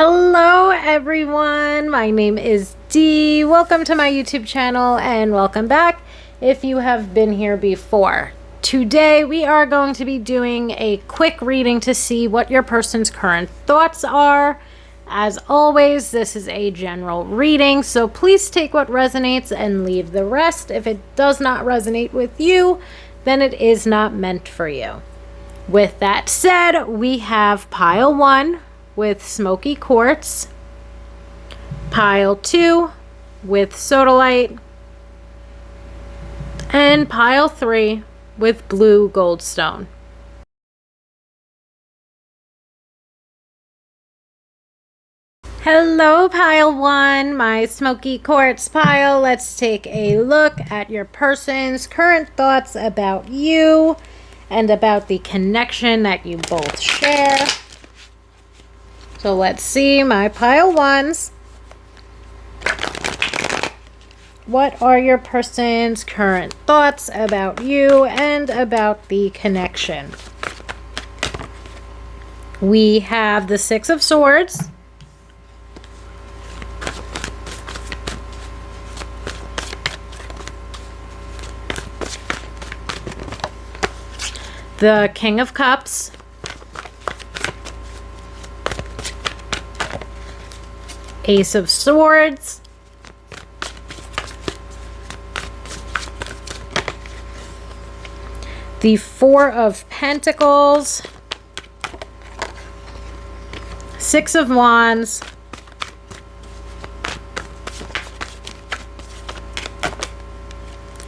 Hello everyone, my name is Dee. Welcome to my YouTube channel and welcome back if you have been here before. Today we are going to be doing a quick reading to see what your person's current thoughts are. As always, this is a general reading, so please take what resonates and leave the rest. If it does not resonate with you, then it is not meant for you. With that said, we have pile 1 with smoky quartz, pile 2 with sodalite, and pile 3 with blue goldstone. Hello pile 1, my smoky quartz pile. Let's take a look at your person's current thoughts about you and about the connection that you both share. So let's see, my pile 1s. What are your person's current thoughts about you and about the connection? We have the 6 of Swords, the King of Cups, Ace of Swords, the 4 of Pentacles, 6 of Wands,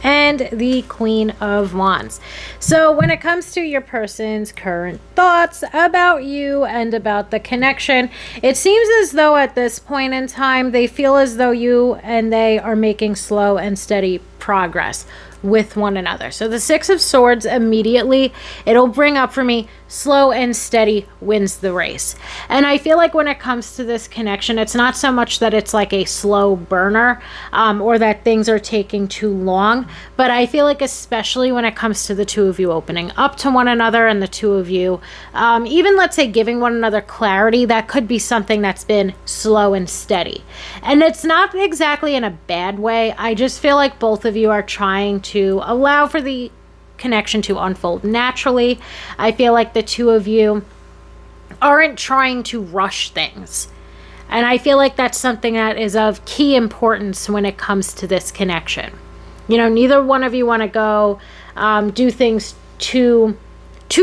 and the Queen of Wands. So when it comes to your person's current thoughts about you and about the connection, it seems as though at this point in time, they feel as though you and they are making slow and steady progress with one another. So the 6 of Swords, immediately, it'll bring up for me, slow and steady wins the race. And I feel like when it comes to this connection, it's not so much that it's like a slow burner or that things are taking too long, but I feel like especially when it comes to the two of you opening up to one another and the two of you, even let's say giving one another clarity, that could be something that's been slow and steady. And it's not exactly in a bad way. I just feel like both of you are trying to allow for the connection to unfold naturally. I feel like the two of you aren't trying to rush things. And I feel like that's something that is of key importance when it comes to this connection. You know, neither one of you want to go do things too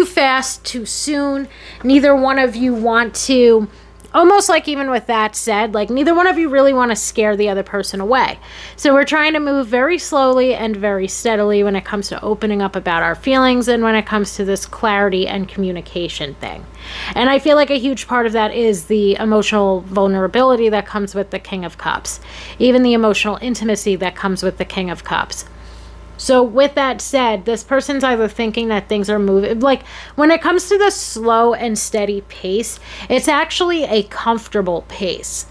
fast, too soon. Neither one of you want to, almost like even with that said, like neither one of you really want to scare the other person away. So we're trying to move very slowly and very steadily when it comes to opening up about our feelings and when it comes to this clarity and communication thing. And I feel like a huge part of that is the emotional vulnerability that comes with the King of Cups, even the emotional intimacy that comes with the King of Cups. So with that said, this person's either thinking that things are moving, like when it comes to the slow and steady pace, it's actually a comfortable pace.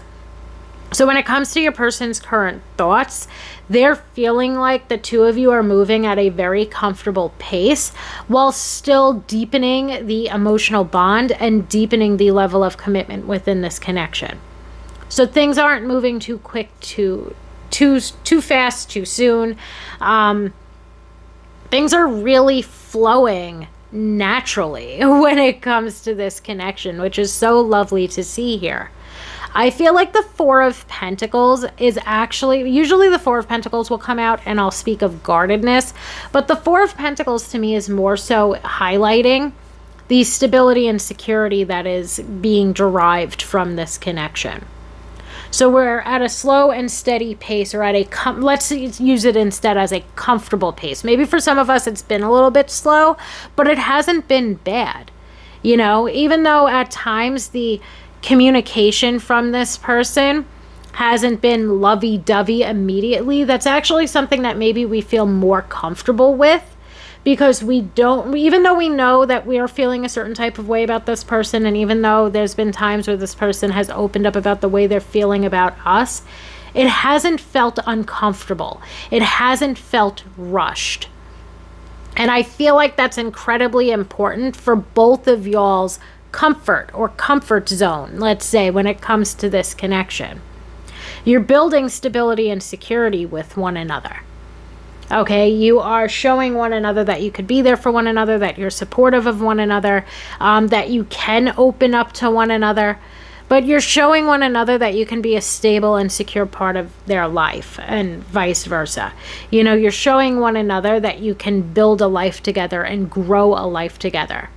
So when it comes to your person's current thoughts, they're feeling like the two of you are moving at a very comfortable pace while still deepening the emotional bond and deepening the level of commitment within this connection. So things aren't moving too quick, too fast, too soon. Things are really flowing naturally when it comes to this connection, which is so lovely to see here. I feel like the 4 of Pentacles is actually, usually the 4 of Pentacles will come out and I'll speak of guardedness, but the 4 of Pentacles to me is more so highlighting the stability and security that is being derived from this connection. So we're at a slow and steady pace, or at a, let's use it instead as a comfortable pace. Maybe for some of us it's been a little bit slow, but it hasn't been bad. You know, even though at times the communication from this person hasn't been lovey-dovey immediately, that's actually something that maybe we feel more comfortable with. Because we don't, even though we know that we are feeling a certain type of way about this person, and even though there's been times where this person has opened up about the way they're feeling about us, it hasn't felt uncomfortable. It hasn't felt rushed. And I feel like that's incredibly important for both of y'all's comfort or comfort zone, let's say, when it comes to this connection. You're building stability and security with one another. Okay, you are showing one another that you could be there for one another, that you're supportive of one another, that you can open up to one another, but you're showing one another that you can be a stable and secure part of their life, and vice versa. You know, you're showing one another that you can build a life together and grow a life together.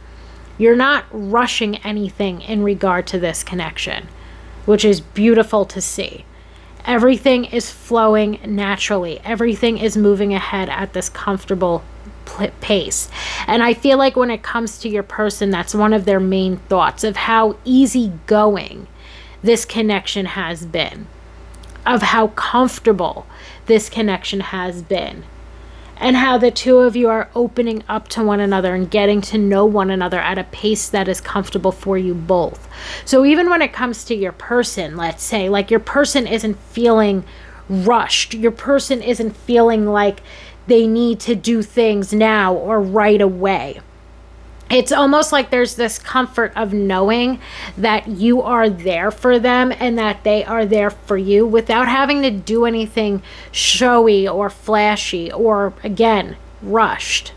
You're not rushing anything in regard to this connection, which is beautiful to see. Everything is flowing naturally. Everything is moving ahead at this comfortable pace. And I feel like when it comes to your person, that's one of their main thoughts, of how easygoing this connection has been, of how comfortable this connection has been, and how the two of you are opening up to one another and getting to know one another at a pace that is comfortable for you both. So even when it comes to your person, let's say, like, your person isn't feeling rushed. Your person isn't feeling like they need to do things now or right away. It's almost like there's this comfort of knowing that you are there for them and that they are there for you without having to do anything showy or flashy or, again, rushed.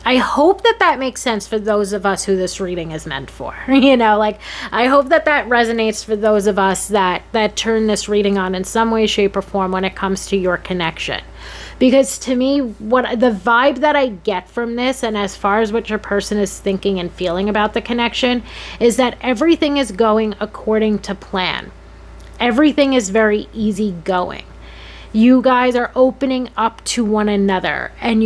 I hope that that makes sense for those of us who this reading is meant for. You know, like, I hope that that resonates for those of us that turn this reading on in some way, shape, or form when it comes to your connection. Because to me, what the vibe that I get from this, and as far as what your person is thinking and feeling about the connection, is that everything is going according to plan. Everything is very easy going. You guys are opening up to one another, and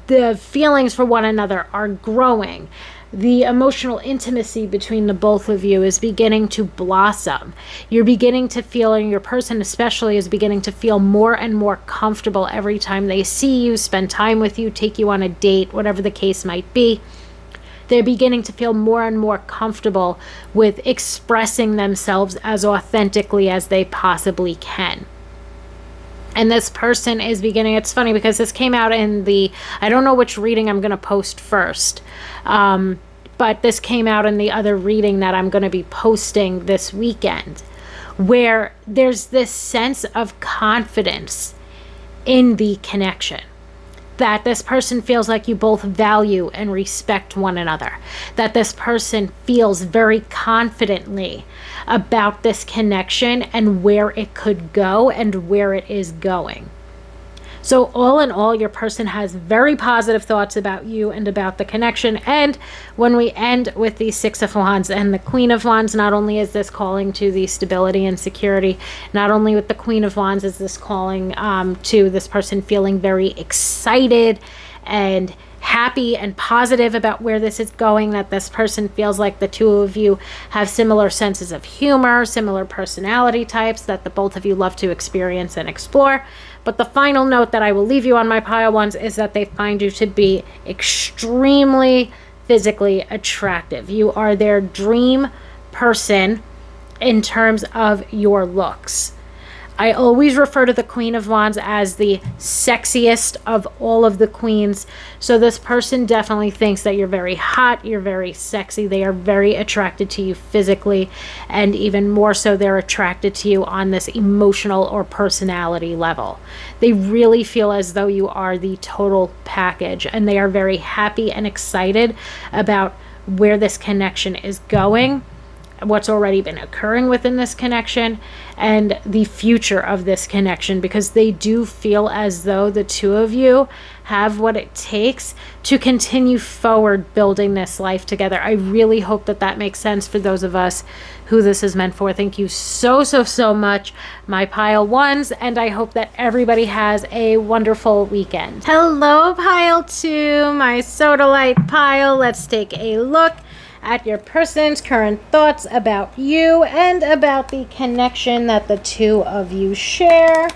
the feelings for one another are growing. The emotional intimacy between the both of you is beginning to blossom. You're beginning to feel, and your person especially is beginning to feel more and more comfortable every time they see you, spend time with you, take you on a date, whatever the case might be. They're beginning to feel more and more comfortable with expressing themselves as authentically as they possibly can. And this person is beginning, it's funny because this came out in I don't know which reading I'm going to post first, but this came out in the other reading that I'm going to be posting this weekend, where there's this sense of confidence in the connection. That this person feels like you both value and respect one another. That this person feels very confidently about this connection and where it could go and where it is going. So all in all, your person has very positive thoughts about you and about the connection. And when we end with the Six of Wands and the Queen of Wands, not only is this calling to the stability and security, not only with the Queen of Wands is this calling to this person feeling very excited and happy and positive about where this is going, that this person feels like the two of you have similar senses of humor, similar personality types, that the both of you love to experience and explore. But the final note that I will leave you on my pile ones is that they find you to be extremely physically attractive. You are their dream person in terms of your looks. I always refer to the Queen of Wands as the sexiest of all of the queens. So this person definitely thinks that you're very hot, you're very sexy. They are very attracted to you physically, and even more so, they're attracted to you on this emotional or personality level. They really feel as though you are the total package, and they are very happy and excited about where this connection is going, what's already been occurring within this connection, and the future of this connection, because they do feel as though the two of you have what it takes to continue forward building this life together. I really hope that that makes sense for those of us who this is meant for. Thank you so much, my pile ones, and I hope that everybody has a wonderful weekend. Hello, pile two, my sodalite pile. Let's take a look at your person's current thoughts about you and about the connection that the two of you share.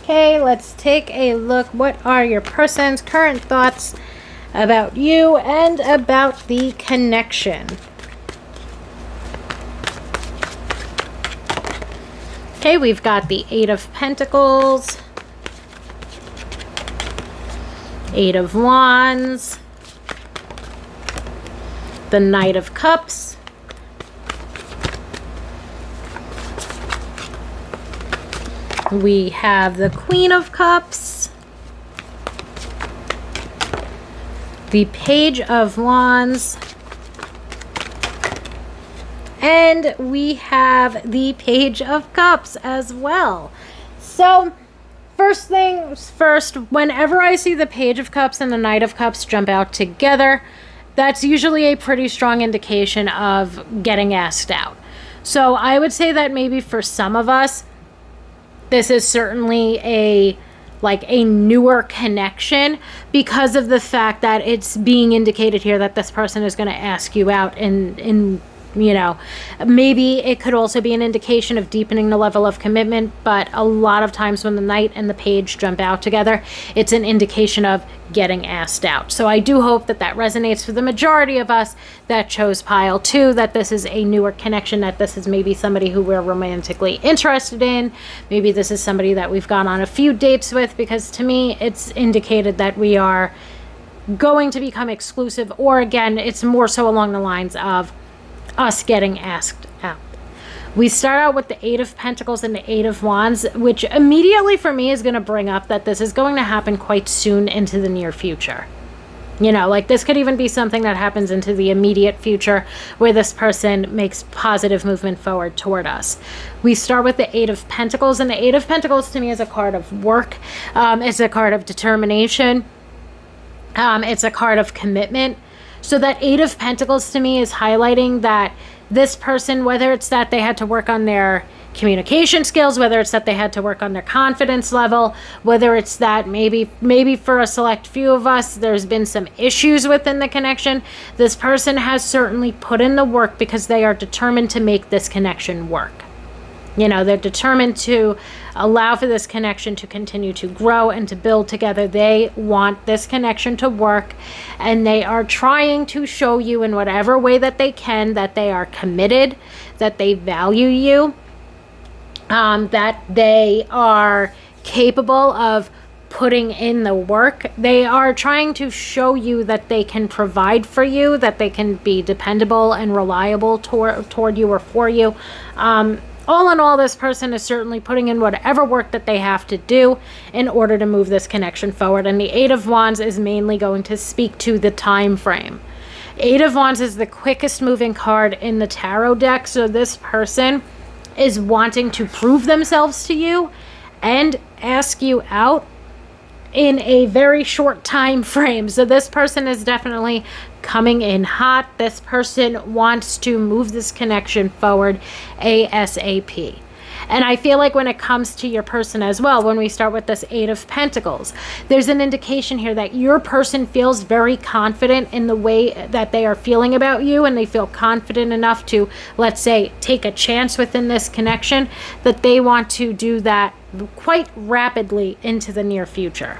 Okay, let's take a look. What are your person's current thoughts about you and about the connection? Okay, we've got the Eight of Pentacles, Eight of Wands, the Knight of Cups. We have the Queen of Cups. The Page of Wands. And we have the Page of Cups as well. So, first things first, whenever I see the Page of Cups and the Knight of Cups jump out together, that's usually a pretty strong indication of getting asked out. So I would say that maybe for some of us, this is certainly a newer connection because of the fact that it's being indicated here that this person is going to ask you out in maybe it could also be an indication of deepening the level of commitment, but a lot of times when the Knight and the Page jump out together, it's an indication of getting asked out. So I do hope that that resonates for the majority of us that chose pile 2, that this is a newer connection, that this is maybe somebody who we're romantically interested in. Maybe this is somebody that we've gone on a few dates with, because to me, it's indicated that we are going to become exclusive, or again, it's more so along the lines of us getting asked out. We start out with the 8 of Pentacles and the 8 of Wands, which immediately for me is going to bring up that this is going to happen quite soon into the near future. This could even be something that happens into the immediate future where this person makes positive movement forward toward us. We start with the 8 of Pentacles, and the 8 of Pentacles to me is a card of work. It's a card of determination. It's a card of commitment. So that 8 of Pentacles to me is highlighting that this person, whether it's that they had to work on their communication skills, whether it's that they had to work on their confidence level, whether it's that maybe for a select few of us, there's been some issues within the connection, this person has certainly put in the work because they are determined to make this connection work. They're determined to allow for this connection to continue to grow and to build together. They want this connection to work, and they are trying to show you in whatever way that they can that they are committed, that they value you, that they are capable of putting in the work. They are trying to show you that they can provide for you, that they can be dependable and reliable toward you or for you. All in all, this person is certainly putting in whatever work that they have to do in order to move this connection forward. And the 8 of Wands is mainly going to speak to the time frame. 8 of Wands is the quickest moving card in the tarot deck. So this person is wanting to prove themselves to you and ask you out in a very short time frame. So this person is definitely coming in hot. This person wants to move this connection forward ASAP. And I feel like when it comes to your person as well, when we start with this 8 of Pentacles, there's an indication here that your person feels very confident in the way that they are feeling about you, and they feel confident enough to, let's say, take a chance within this connection, that they want to do that quite rapidly into the near future.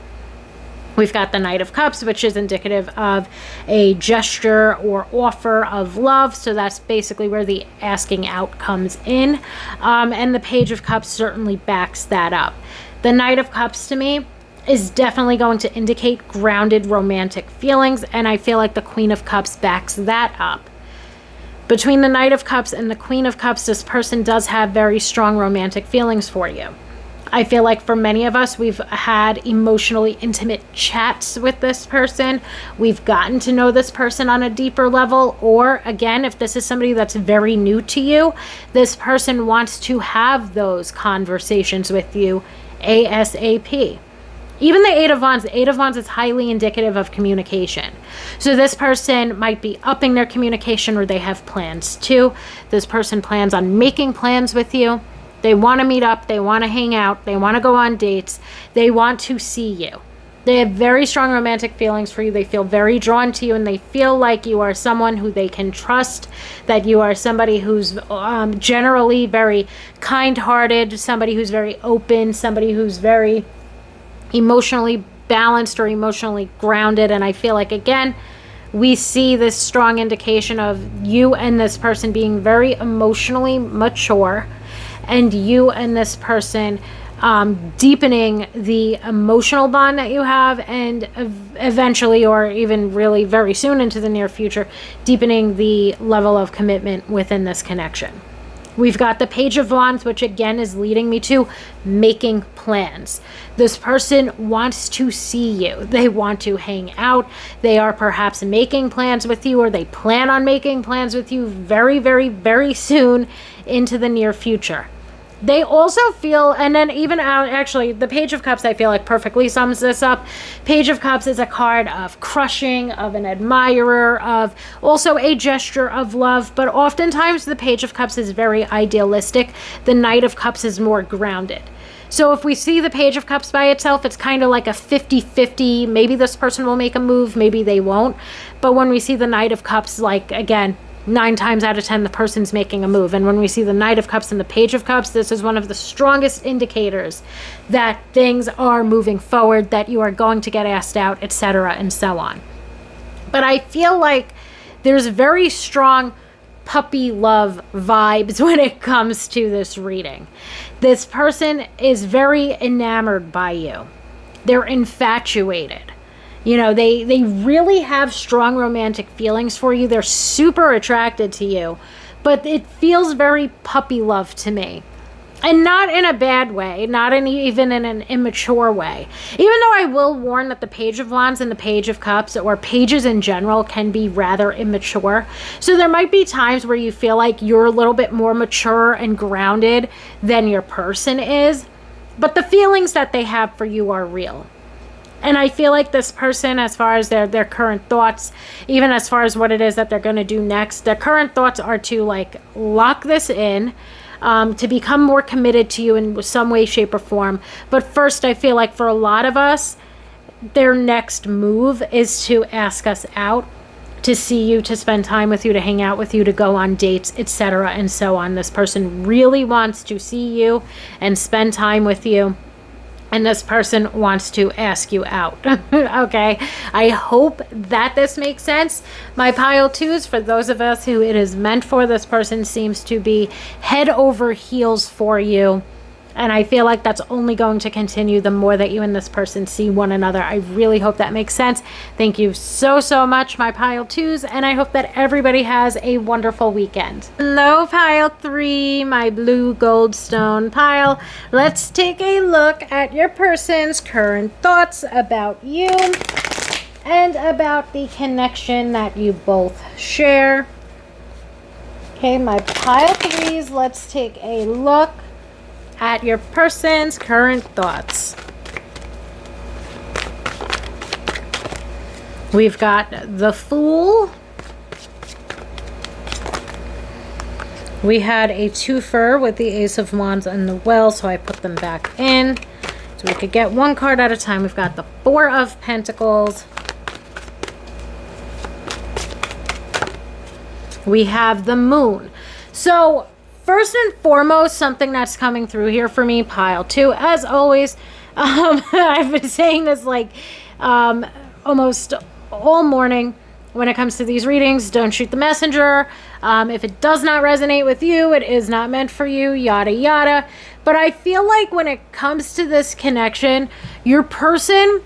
We've got the Knight of Cups, which is indicative of a gesture or offer of love. So that's basically where the asking out comes in. And the Page of Cups certainly backs that up. The Knight of Cups to me is definitely going to indicate grounded romantic feelings. And I feel like the Queen of Cups backs that up. Between the Knight of Cups and the Queen of Cups, this person does have very strong romantic feelings for you. I feel like for many of us, we've had emotionally intimate chats with this person. We've gotten to know this person on a deeper level. Or again, if this is somebody that's very new to you, this person wants to have those conversations with you ASAP. Even the 8 of Wands is highly indicative of communication. So this person might be upping their communication, or they have plans too. This person plans on making plans with you. They want to meet up, they want to hang out, they want to go on dates, they want to see you. They have very strong romantic feelings for you. They feel very drawn to you, and they feel like you are someone who they can trust, that you are somebody who's generally very kind-hearted, somebody who's very open, somebody who's very emotionally balanced or emotionally grounded. And I feel like, again, we see this strong indication of you and this person being very emotionally mature, and you and this person deepening the emotional bond that you have, and eventually, or even really very soon into the near future, deepening the level of commitment within this connection. We've got the Page of Wands, which again is leading me to making plans. This person wants to see you. They want to hang out. They are perhaps making plans with you, or they plan on making plans with you very, very, very soon into the near future. They also feel, and then even out, actually, the Page of Cups, I feel like perfectly sums this up. Page of Cups is a card of crushing, of an admirer, of also a gesture of love, but oftentimes the Page of Cups is very idealistic. The Knight of Cups is more grounded. So if we see the Page of Cups by itself, it's kind of like a 50-50. Maybe this person will make a move, maybe they won't. But when we see the Knight of Cups, like, again, 9 times out of 10, the person's making a move. And when we see the Knight of Cups and the Page of Cups, this is one of the strongest indicators that things are moving forward, that you are going to get asked out, etc., and so on. But I feel like there's very strong puppy love vibes when it comes to this reading. This person is very enamored by you. They're infatuated. You know, they really have strong romantic feelings for you. They're super attracted to you, but it feels very puppy love to me. And not in a bad way, not even in an immature way. Even though I will warn that the Page of Wands and the Page of Cups, or pages in general, can be rather immature. So there might be times where you feel like you're a little bit more mature and grounded than your person is, but the feelings that they have for you are real. And I feel like this person, as far as their current thoughts, even as far as what it is that they're going to do next, their current thoughts are to like lock this in, to become more committed to you in some way, shape, or form. But first, I feel like for a lot of us, their next move is to ask us out, to see you, to spend time with you, to hang out with you, to go on dates, etc., and so on. This person really wants to see you and spend time with you. And this person wants to ask you out. Okay, I hope that this makes sense. My pile 2s, for those of us who it is meant for, this person seems to be head over heels for you. And I feel like that's only going to continue the more that you and this person see one another. I really hope that makes sense. Thank you so, so much, my pile 2s. And I hope that everybody has a wonderful weekend. Hello, pile 3, my blue goldstone pile. Let's take a look at your person's current thoughts about you and about the connection that you both share. Okay, my pile 3s, let's take a look at your person's current thoughts. We've got the Fool. We had a twofer with the Ace of Wands and the Well, so I put them back in so we could get one card at a time. We've got the Four of Pentacles. We have the Moon. So first and foremost, something that's coming through here for me, pile 2, as always, I've been saying this like almost all morning when it comes to these readings. Don't shoot the messenger. If it does not resonate with you, it is not meant for you, yada, yada. But I feel like when it comes to this connection, your person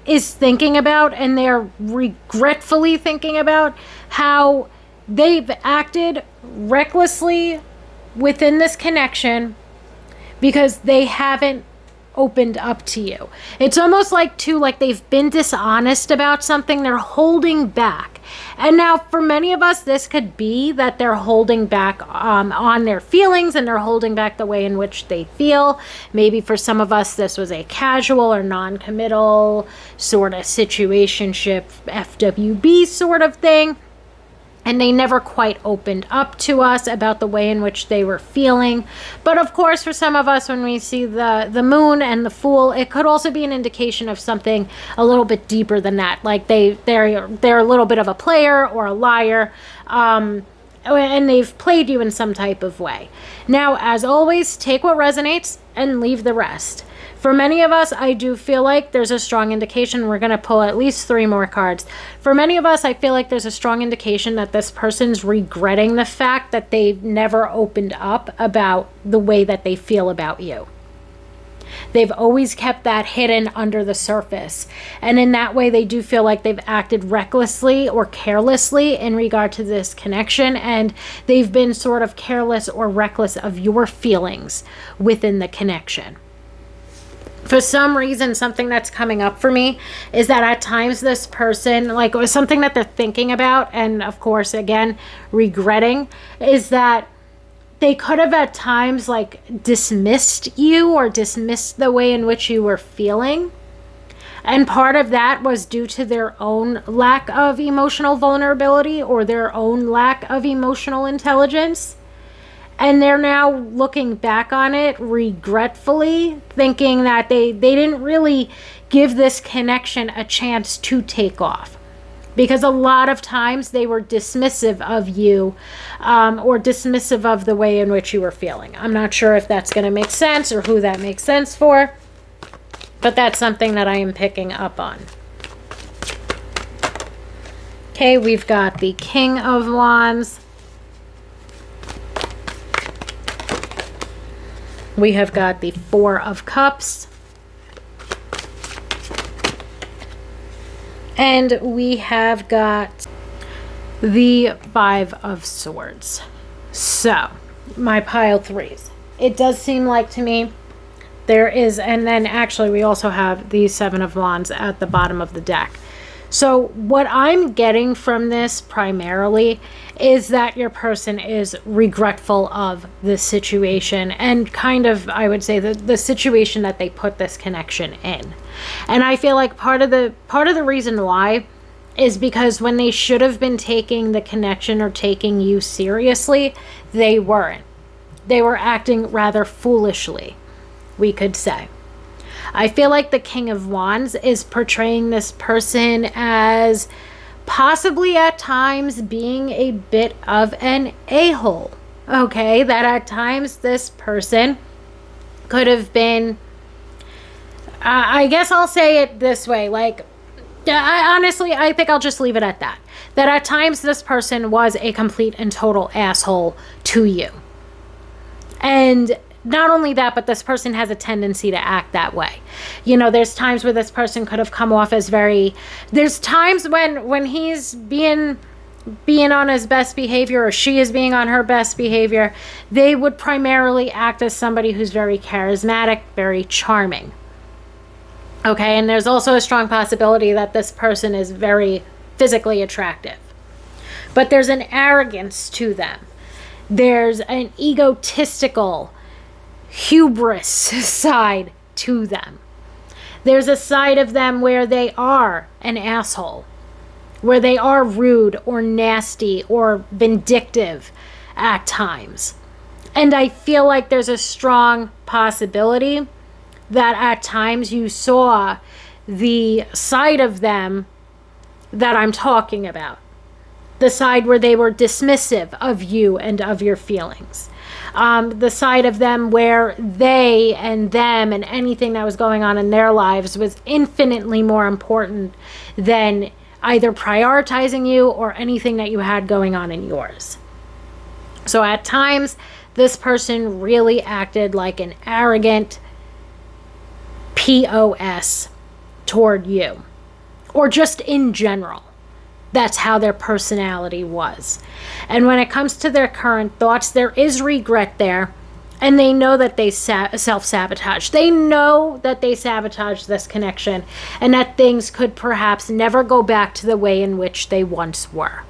is thinking about, and they're regretfully thinking about, how they've acted recklessly within this connection because they haven't opened up to you. It's almost like they've been dishonest about something. They're holding back. And now for many of us, this could be that they're holding back on their feelings, and they're holding back the way in which they feel. Maybe for some of us, this was a casual or non-committal sort of situationship, FWB sort of thing. And they never quite opened up to us about the way in which they were feeling. But of course, for some of us, when we see the Moon and the Fool, it could also be an indication of something a little bit deeper than that. Like they're a little bit of a player or a liar, and they've played you in some type of way. Now, as always, take what resonates and leave the rest. For many of us, I do feel like there's a strong indication. We're going to pull at least 3 more cards. For many of us, I feel like there's a strong indication that this person's regretting the fact that they've never opened up about the way that they feel about you. They've always kept that hidden under the surface. And in that way, they do feel like they've acted recklessly or carelessly in regard to this connection. And they've been sort of careless or reckless of your feelings within the connection. For some reason, something that's coming up for me is that at times this person, like, or something that they're thinking about, and of course, again, regretting, is that they could have at times like dismissed you or dismissed the way in which you were feeling. And part of that was due to their own lack of emotional vulnerability or their own lack of emotional intelligence. And they're now looking back on it regretfully, thinking that they didn't really give this connection a chance to take off. Because a lot of times they were dismissive of you or dismissive of the way in which you were feeling. I'm not sure if that's going to make sense or who that makes sense for, but that's something that I am picking up on. Okay, we've got the King of Wands. We have got the Four of Cups. And we have got the Five of Swords. So, my pile threes. It does seem like to me there is, and then actually we also have the Seven of Wands at the bottom of the deck. So what I'm getting from this primarily is that your person is regretful of this situation and kind of, I would say, the situation that they put this connection in. And I feel like part of the reason why is because when they should have been taking the connection or taking you seriously, they weren't. They were acting rather foolishly, we could say. I feel like the King of Wands is portraying this person as possibly at times being a bit of an a-hole. Okay, that at times this person could have been, I guess I'll say it this way, like, I think I'll just leave it at that. That at times this person was a complete and total asshole to you. And not only that, but this person has a tendency to act that way. You know, there's times where this person could have come off as there's times when he's being on his best behavior or she is being on her best behavior, they would primarily act as somebody who's very charismatic, very charming. Okay, and there's also a strong possibility that this person is very physically attractive. But there's an arrogance to them. There's an egotistical hubris side to them. There's a side of them where they are an asshole, where they are rude or nasty or vindictive at times. And I feel like there's a strong possibility that at times you saw the side of them that I'm talking about. The side where they were dismissive of you and of your feelings. The side of them where they and them and anything that was going on in their lives was infinitely more important than either prioritizing you or anything that you had going on in yours. So at times, this person really acted like an arrogant POS toward you, or just in general. That's how their personality was. And when it comes to their current thoughts, there is regret there. And they know that they self-sabotage. They know that they sabotaged this connection and that things could perhaps never go back to the way in which they once were.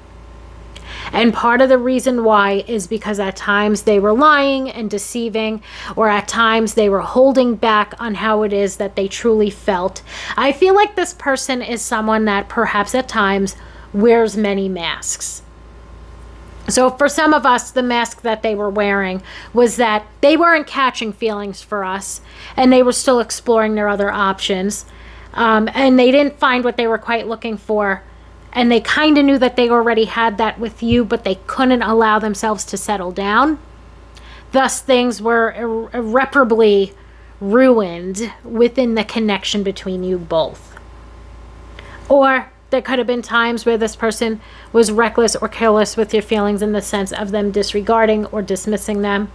And part of the reason why is because at times they were lying and deceiving, or at times they were holding back on how it is that they truly felt. I feel like this person is someone that perhaps at times wears many masks. So for some of us, the mask that they were wearing was that they weren't catching feelings for us and they were still exploring their other options. And they didn't find what they were quite looking for. And they kind of knew that they already had that with you, but they couldn't allow themselves to settle down. Thus, things were irreparably ruined within the connection between you both. Or there could have been times where this person was reckless or careless with your feelings in the sense of them disregarding or dismissing them.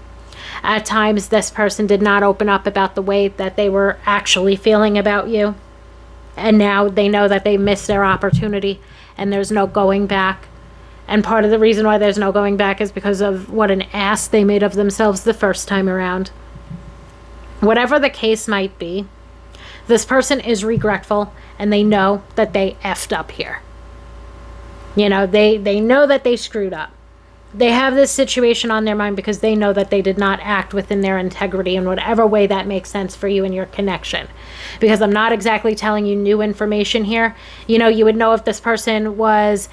At times, this person did not open up about the way that they were actually feeling about you. And now they know that they missed their opportunity and there's no going back. And part of the reason why there's no going back is because of what an ass they made of themselves the first time around. Whatever the case might be, this person is regretful and they know that they effed up here. You know, they know that they screwed up. They have this situation on their mind because they know that they did not act within their integrity in whatever way that makes sense for you and your connection. Because I'm not exactly telling you new information here. You know, you would know if this person was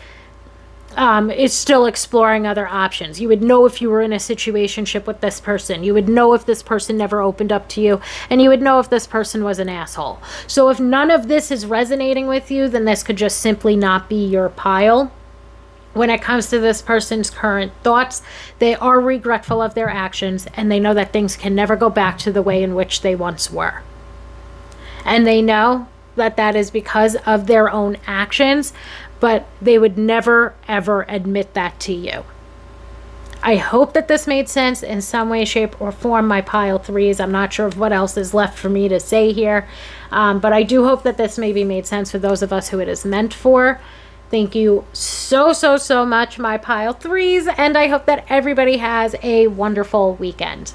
is still exploring other options. You would know if you were in a situationship with this person. You would know if this person never opened up to you. And you would know if this person was an asshole. So if none of this is resonating with you, then this could just simply not be your pile. When it comes to this person's current thoughts, they are regretful of their actions and they know that things can never go back to the way in which they once were. And they know that that is because of their own actions, but they would never, ever admit that to you. I hope that this made sense in some way, shape, or form, my pile threes. I'm not sure of what else is left for me to say here, but I do hope that this maybe made sense for those of us who it is meant for. Thank you so much, my pile threes, and I hope that everybody has a wonderful weekend.